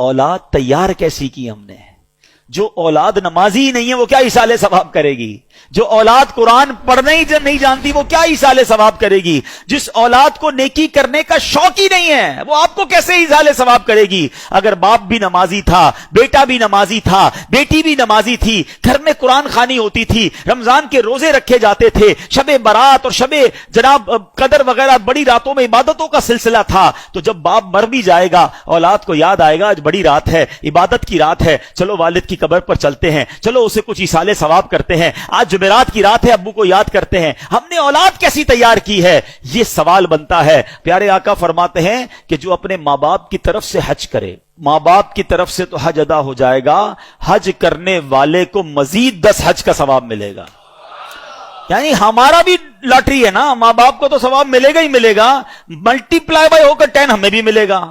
اولاد تیار کیسی کی ہم نے؟ جو اولاد نمازی ہی نہیں ہے وہ کیا ایصال ثواب کرے گی؟ جو اولاد قرآن پڑھنے ہی نہیں جانتی وہ کیا ایصال ثواب کرے گی؟ جس اولاد کو نیکی کرنے کا شوق ہی نہیں ہے وہ آپ کو کیسے ایصال ثواب کرے گی؟ اگر باپ بھی نمازی تھا، بیٹا بھی نمازی تھا، بیٹی بھی نمازی تھی، گھر میں قرآن خوانی ہوتی تھی، رمضان کے روزے رکھے جاتے تھے، شب برات اور شب جناب قدر وغیرہ بڑی راتوں میں عبادتوں کا سلسلہ تھا، تو جب باپ مر بھی جائے گا اولاد کو یاد آئے گا آج بڑی رات ہے، عبادت کی رات ہے، چلو والد کی قبر پر چلتے ہیں، چلو اسے کچھ ایصال ثواب کرتے ہیں، آج جمعرات کی رات ہے ابو کو یاد کرتے ہیں۔ ہم نے اولاد کیسی تیار کی ہے؟ یہ سوال بنتا ہے۔ پیارے آقا فرماتے ہیں کہ جو اپنے ماں باپ کی طرف سے حج کرے، ماں باپ کی طرف سے تو حج ادا ہو جائے گا، حج کرنے والے کو مزید 10 حج کا ثواب ملے گا۔ یعنی ہمارا بھی لاٹری ہے نا، ماں باپ کو تو ثواب ملے گا ہی ملے گا، ملٹی پلائی بائی ہو کر 10 ہمیں بھی ملے گا۔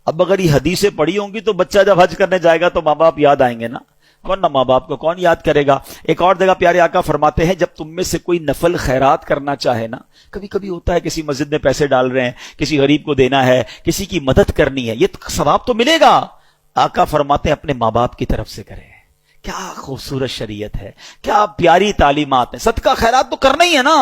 اب اگر یہ حدیثیں پڑھی ہوں گی تو بچہ جب حج کرنے جائے گا تو ماں باپ یاد آئیں گے نا، ورنہ ماں باپ کو کون یاد کرے گا؟ ایک اور جگہ پیارے آقا فرماتے ہیں جب تم میں سے کوئی نفل خیرات کرنا چاہے نا، کبھی کبھی ہوتا ہے کسی مسجد میں پیسے ڈال رہے ہیں، کسی غریب کو دینا ہے، کسی کی مدد کرنی ہے، یہ ثواب تو ملے گا۔ آقا فرماتے ہیں اپنے ماں باپ کی طرف سے کرے۔ کیا خوبصورت شریعت ہے، کیا پیاری تعلیمات ہیں۔ صدقہ خیرات تو کرنا ہی ہے نا،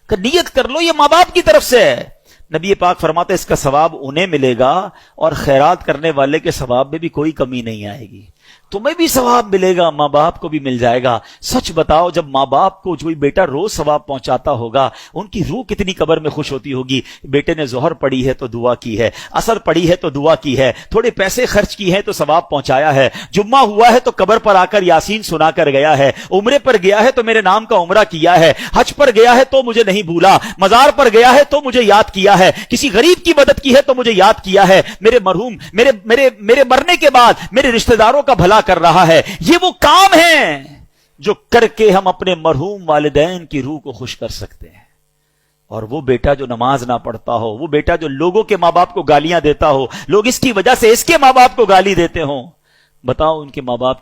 کہ نیت کر لو یہ ماں باپ کی طرف سے ہے۔ نبی پاک فرماتے ہیں اس کا ثواب انہیں ملے گا اور خیرات کرنے والے کے ثواب میں بھی کوئی کمی نہیں آئے گی، تمہیں بھی ثواب ملے گا، ماں باپ کو بھی مل جائے گا۔ سچ بتاؤ جب ماں باپ کو کوئی بیٹا روز ثواب پہنچاتا ہوگا ان کی روح کتنی قبر میں خوش ہوتی ہوگی۔ بیٹے نے ظہر پڑھی ہے تو دعا کی ہے، عصر پڑھی ہے تو دعا کی ہے، تھوڑے پیسے خرچ کی ہیں تو ثواب پہنچایا ہے، جمعہ ہوا ہے تو قبر پر آ کر یاسین سنا کر گیا ہے، عمرے پر گیا ہے تو میرے نام کا عمرہ کیا ہے، حج پر گیا ہے تو مجھے نہیں بھولا، مزار پر گیا ہے تو مجھے یاد کیا ہے، کسی غریب کی مدد کی ہے تو مجھے یاد کیا ہے، میرے مرحوم میرے مرنے کے بعد میرے رشتہ داروں کا بھلا کر رہا ہے۔ یہ وہ کام ہیں جو کر کے ہم اپنے مرحوم والدین کی روح کو خوش کر سکتے ہیں۔ اور وہ بیٹا جو نماز نہ پڑھتا ہو، وہ بیٹا جو لوگوں کے ماں باپ کو گالیاں دیتا ہو، لوگ اس کی وجہ سے اس کے ماں باپ کو گالی دیتے ہوں، بتاؤ ان کے ماں باپ